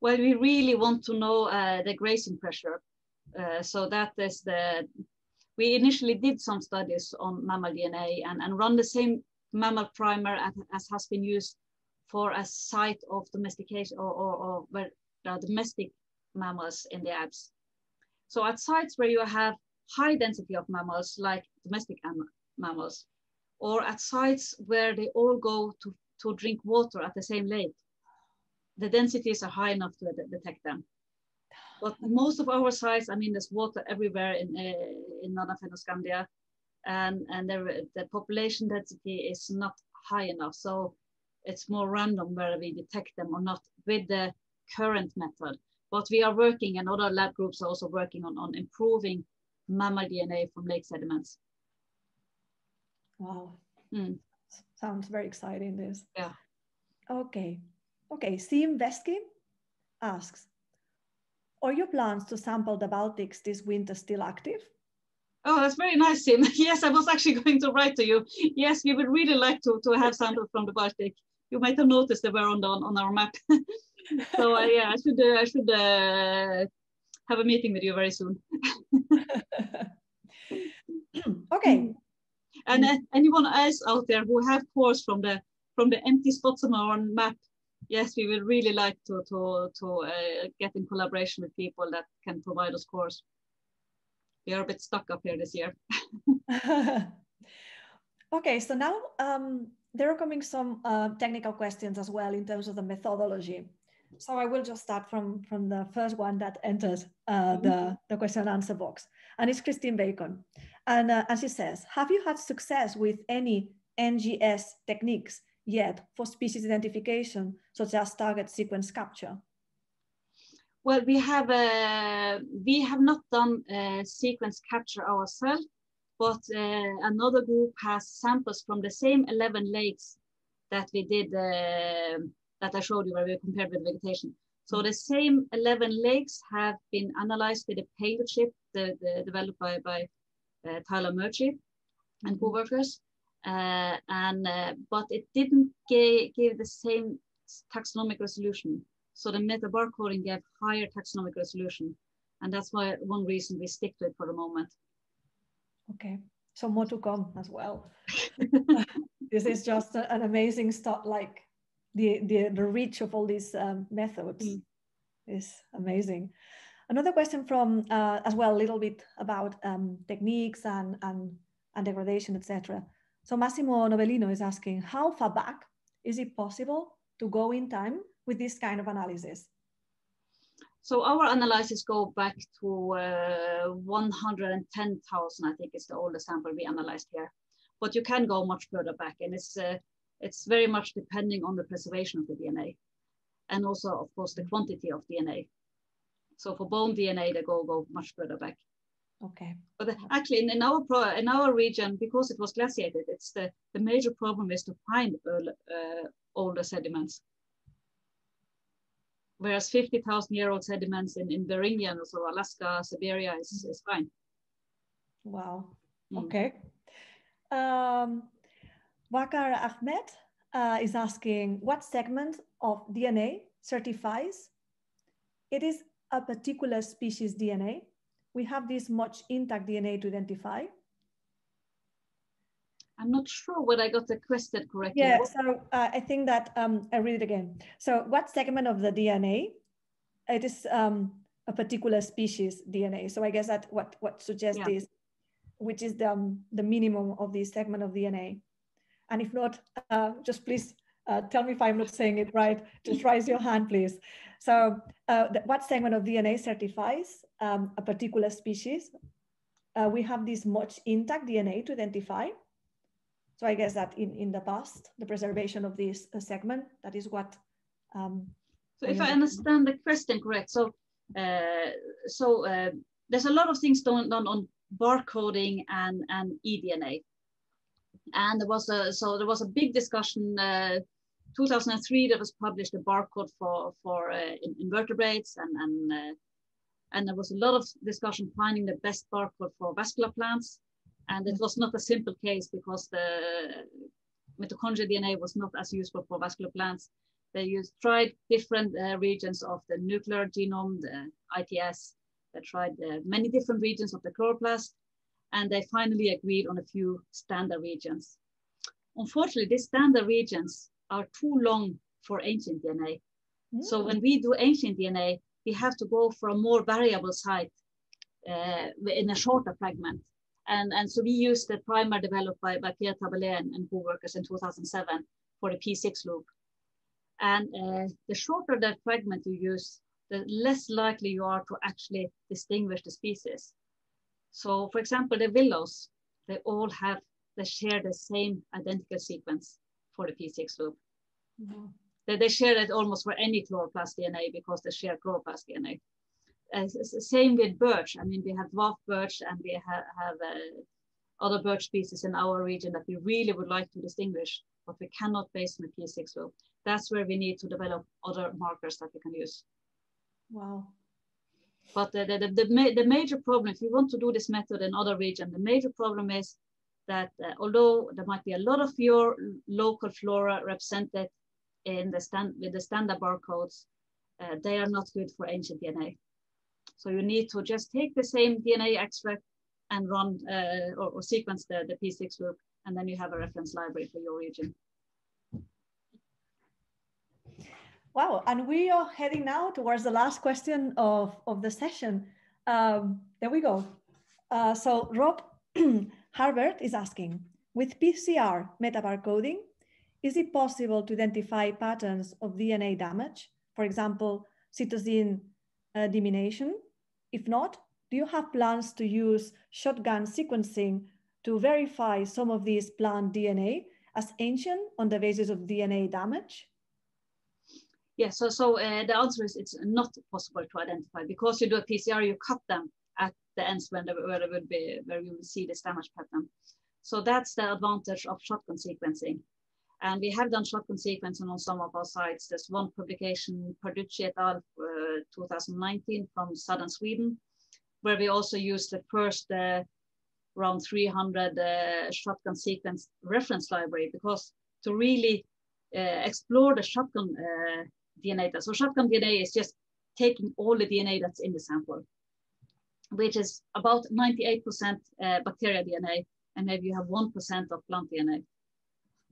Well, we really want to know the grazing pressure. So that is we initially did some studies on mammal DNA and run the same mammal primer as has been used for a site of domestication or where there are domestic mammals in the Alps. So at sites where you have high density of mammals like domestic mammals, or at sites where they all go to drink water at the same lake, the densities are high enough to detect them. But most of our sites, I mean, there's water everywhere in northern Fennoscandia, and the population density is not high enough. So it's more random whether we detect them or not with the current method. But we are working, and other lab groups are also working on improving mammal DNA from lake sediments. Wow. Sounds very exciting, this. Yeah. Okay. Okay, Sim Veski asks, are your plans to sample the Baltics this winter still active? Oh, that's very nice, Sim. Yes, I was actually going to write to you. Yes, we would really like to have samples from the Baltic. You might have noticed they were on our map. So yeah, I should have a meeting with you very soon. Okay. And anyone else out there who have cores from the empty spots on our map, yes, we would really like to get in collaboration with people that can provide us cores. We are a bit stuck up here this year. Okay, so now there are coming some technical questions as well in terms of the methodology. So I will just start from the first one that enters the question and answer box. And it's Christine Bacon. And she says, have you had success with any NGS techniques yet for species identification, such as target sequence capture? Well, we have not done sequence capture ourselves, but another group has samples from the same 11 lakes that we did, that I showed you where we compared with vegetation. So the same 11 lakes have been analyzed with a payload chip developed by Tyler Murchie and co-workers. But it didn't give the same taxonomic resolution. So the metabarcoding gave higher taxonomic resolution. And that's why one reason we stick to it for the moment. Okay, so more to come as well. This is just an amazing start, like the reach of all these methods is amazing. Another question from as well, a little bit about techniques and degradation, etc. So Massimo Novellino is asking, how far back is it possible to go in time with this kind of analysis? So our analysis go back to 110,000, I think is the oldest sample we analyzed here. But you can go much further back, and it's very much depending on the preservation of the DNA, and also, of course, the quantity of DNA. So for bone DNA, they go much further back. Okay. But actually, in our region, because it was glaciated, it's the major problem is to find older sediments. Whereas 50,000-year-old sediments in Beringia, so Alaska, Siberia is fine. Wow. Okay. Wakar Ahmed is asking, what segment of DNA certifies it is a particular species DNA? We have this much intact DNA to identify. I'm not sure whether I got the question correctly. Yeah, so I think that I read it again. So what segment of the DNA, it is a particular species DNA. So I guess that what suggests is, which is the minimum of this segment of DNA. And if not, just please tell me if I'm not saying it right. Just raise your hand, please. So what segment of DNA certifies a particular species? We have this much intact DNA to identify. So I guess that in the past, the preservation of this segment, that is what. So if I understand the question correct, so there's a lot of things done on barcoding and eDNA. And there was a big discussion. 2003, there was published a barcode for invertebrates, and there was a lot of discussion finding the best barcode for vascular plants. And it was not a simple case because the mitochondrial DNA was not as useful for vascular plants. They tried different regions of the nuclear genome, the ITS. They tried many different regions of the chloroplast, and they finally agreed on a few standard regions. Unfortunately, these standard regions are too long for ancient DNA. So when we do ancient DNA, we have to go for a more variable site in a shorter fragment. And so we used the primer developed by Pierre Tabellet and co-workers in 2007 for the P6 loop. And the shorter that fragment you use, the less likely you are to actually distinguish the species. So for example, the willows, they share the same identical sequence for the P6 loop. They share it almost for any chloroplast DNA because they share chloroplast DNA. Same with birch. I mean, we have dwarf birch and we have other birch species in our region that we really would like to distinguish, but we cannot base on the P6 loop. That's where we need to develop other markers that we can use. Wow. But the major problem, if you want to do this method in other regions, the major problem is that although there might be a lot of your local flora represented with the standard barcodes, they are not good for ancient DNA. So you need to just take the same DNA extract and run or sequence the P6 loop, and then you have a reference library for your region. Wow, and we are heading now towards the last question of the session. There we go. So Rob Harbert is asking, with PCR metabarcoding, is it possible to identify patterns of DNA damage? For example, cytosine diminution? If not, do you have plans to use shotgun sequencing to verify some of these plant DNA as ancient on the basis of DNA damage? Yes, so the answer is it's not possible to identify because you do a PCR, you cut them at the ends where you will see this damage pattern. So that's the advantage of shotgun sequencing. And we have done shotgun sequencing on some of our sites. There's one publication, Perducci et al. 2019 from southern Sweden, where we also used the first around 300 shotgun sequence reference library because to really explore the shotgun DNA. So shotgun DNA is just taking all the DNA that's in the sample, which is about 98% bacteria DNA, and maybe you have 1% of plant DNA.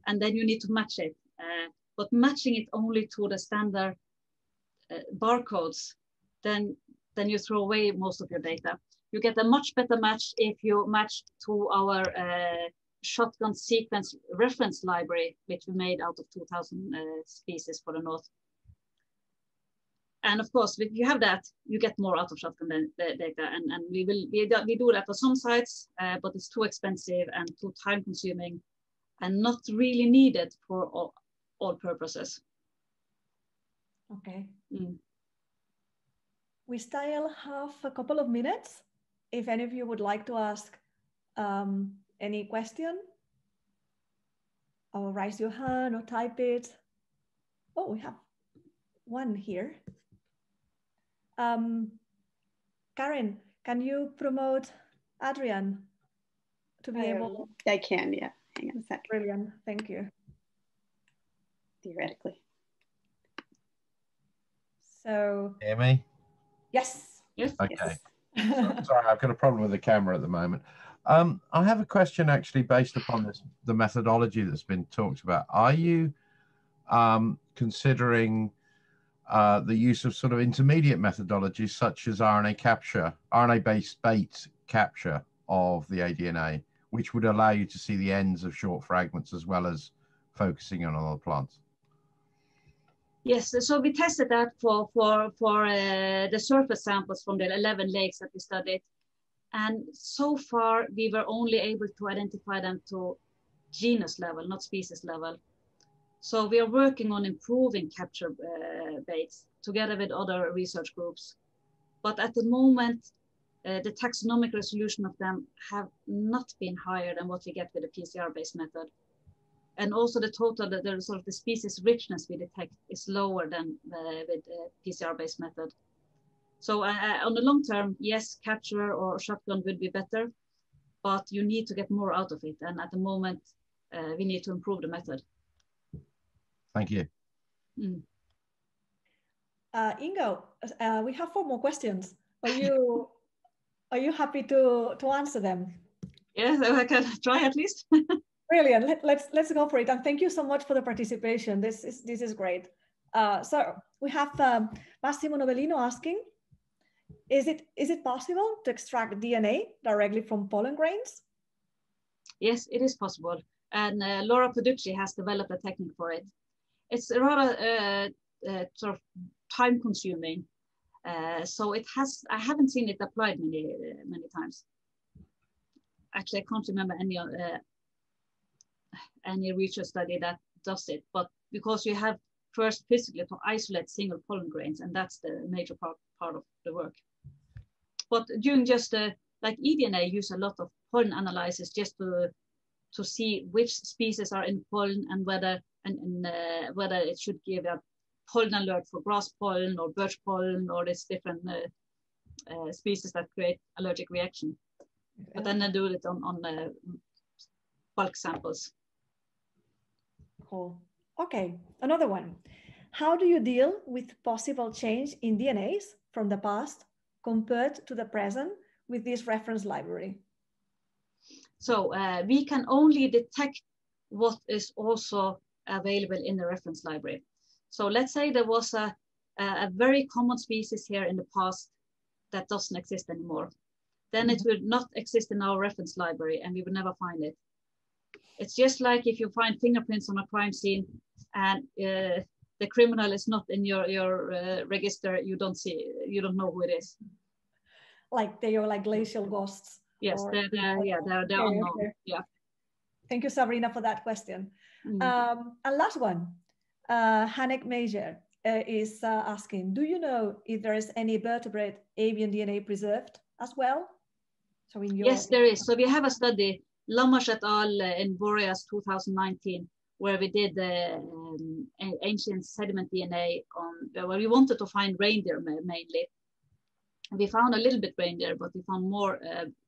And then you need to match it. But matching it only to the standard barcodes, then you throw away most of your data. You get a much better match if you match to our shotgun sequence reference library, which we made out of 2,000 species for the North. And of course, if you have that, you get more out of shotgun data. And we do that for some sites, but it's too expensive and too time consuming and not really needed for all purposes. Okay. Mm. We still have a couple of minutes. If any of you would like to ask any question, or raise your hand or type it. Oh, we have one here. Karen, can you promote Adrian to be able? I can, yeah. Hang on a second. Brilliant, thank you. Theoretically. So. Hear me? Yes. Yes. Okay. Sorry, I've got a problem with the camera at the moment. I have a question actually based upon the methodology that's been talked about. Are you considering the use of sort of intermediate methodologies such as RNA capture, RNA-based bait capture of the aDNA, which would allow you to see the ends of short fragments as well as focusing on other plants? Yes, so we tested that for the surface samples from the 11 lakes that we studied. And so far, we were only able to identify them to genus level, not species level. So we are working on improving capture baits together with other research groups. But at the moment, the taxonomic resolution of them have not been higher than what we get with the PCR-based method. And also the total, the sort of the species richness we detect is lower than with the PCR-based method. So on the long term, yes, capture or shotgun would be better, but you need to get more out of it. And at the moment, we need to improve the method. Thank you. Mm. Ingo, we have 4 more questions. Are you happy to answer them? Yes, I can try at least. Brilliant. Let's go for it. And thank you so much for the participation. This is great. So we have Massimo Novellino asking, is it possible to extract DNA directly from pollen grains? Yes, it is possible. And Laura Peducci has developed a technique for it. It's rather sort of time consuming. So I haven't seen it applied many times. Actually, I can't remember any research study that does it, but because you have first physically to isolate single pollen grains, and that's the major part of the work. But doing just like eDNA use a lot of pollen analysis just to see which species are in pollen and whether it should give a pollen alert for grass pollen or birch pollen or these different species that create allergic reaction. But then I do it on bulk samples. Cool. Okay, another one. How do you deal with possible change in DNAs from the past compared to the present with this reference library? So we can only detect what is also available in the reference library. So let's say there was a very common species here in the past that doesn't exist anymore. Then it would not exist in our reference library and we would never find it. It's just like if you find fingerprints on a crime scene and the criminal is not in your register, you don't know who it is. Like they are like glacial ghosts. Yes, they're unknown. Okay. Yeah. Thank you, Sabrina, for that question. And last one, Hanek Major is asking, do you know if there is any vertebrate avian DNA preserved as well? So yes, there is. So we have a study, Lamarche et al. In Boreas 2019, where we did ancient sediment DNA where we wanted to find reindeer mainly. We found a little bit reindeer, but we found more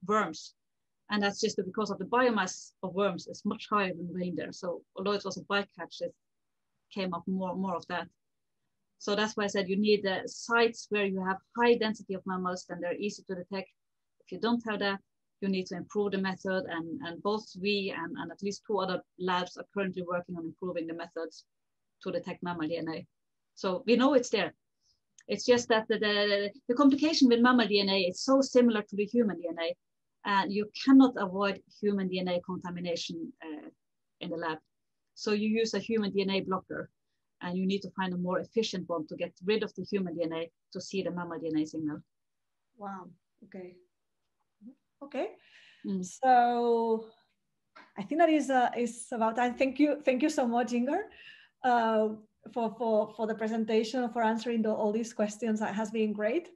worms. And that's just because of the biomass of worms is much higher than reindeer. So although it was a bycatch, it came up more of that. So that's why I said you need sites where you have high density of mammals and they're easy to detect. If you don't have that, you need to improve the method. And both we and at least 2 other labs are currently working on improving the methods to detect mammal DNA. So we know it's there. It's just that the complication with mammal DNA is so similar to the human DNA. and you cannot avoid human DNA contamination in the lab. So you use a human DNA blocker, and you need to find a more efficient one to get rid of the human DNA to see the mammal DNA signal. Wow, okay. Okay, So I think that is about time. Thank you so much, Inger, for the presentation, for answering all these questions. That has been great.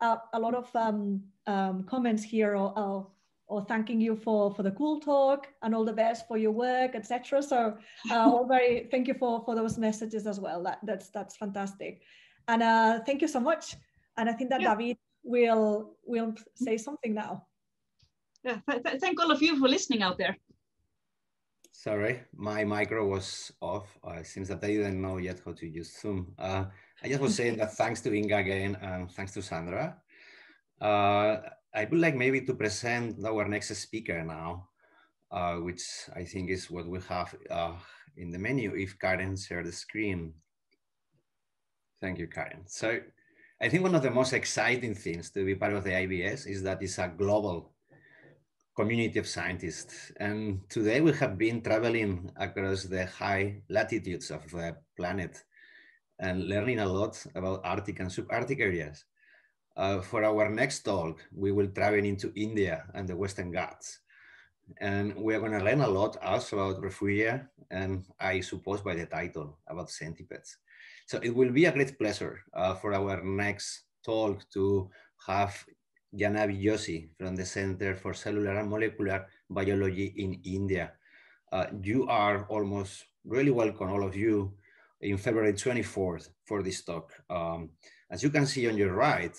A lot of comments here, or thanking you for the cool talk and all the best for your work, etc. So all very thank you for those messages as well. That's fantastic, and thank you so much. And I think that David will say something now. Yeah, thank all of you for listening out there. Sorry, my micro was off. It seems that I didn't know yet how to use Zoom. I just was saying that thanks to Inga again, and thanks to Sandra. I would like maybe to present our next speaker now, which I think is what we have in the menu, if Karen shared the screen. Thank you, Karen. So I think one of the most exciting things to be part of the IBS is that it's a global community of scientists. And today we have been traveling across the high latitudes of the planet and learning a lot about Arctic and subarctic areas. For our next talk, we will travel into India and the Western Ghats. And we're going to learn a lot also about refugia, and I suppose by the title, about centipedes. So it will be a great pleasure for our next talk to have Janavi Joshi from the Center for Cellular and Molecular Biology in India. You are almost really welcome, all of you, in February 24th for this talk. As you can see on your right,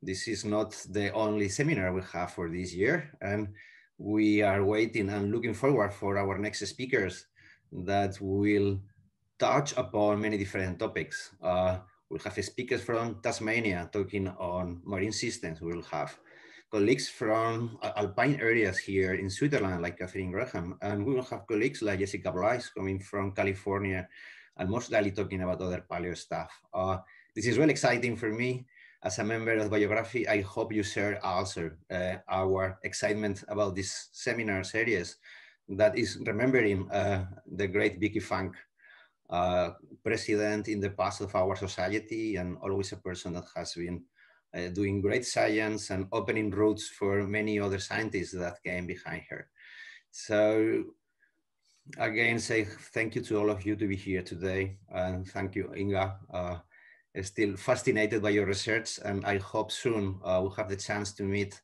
this is not the only seminar we have for this year, and we are waiting and looking forward for our next speakers that will touch upon many different topics. We'll have speakers from Tasmania talking on marine systems. We'll have colleagues from alpine areas here in Switzerland, like Catherine Graham, and we will have colleagues like Jessica Blythe coming from California, and most likely talking about other paleo stuff. This is really exciting for me. As a member of Biography, I hope you share also our excitement about this seminar series that is remembering the great Vicky Funk, president in the past of our society, and always a person that has been doing great science and opening routes for many other scientists that came behind her. So again, say thank you to all of you to be here today, and thank you, Inga. Still fascinated by your research, and I hope soon we'll have the chance to meet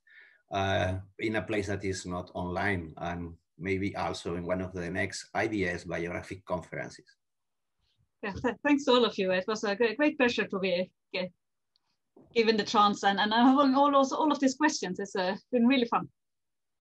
in a place that is not online, and maybe also in one of the next IBS biographic conferences. Yeah, thanks to all of you. It was a great pleasure to be given the chance and having all of these questions. It's been really fun.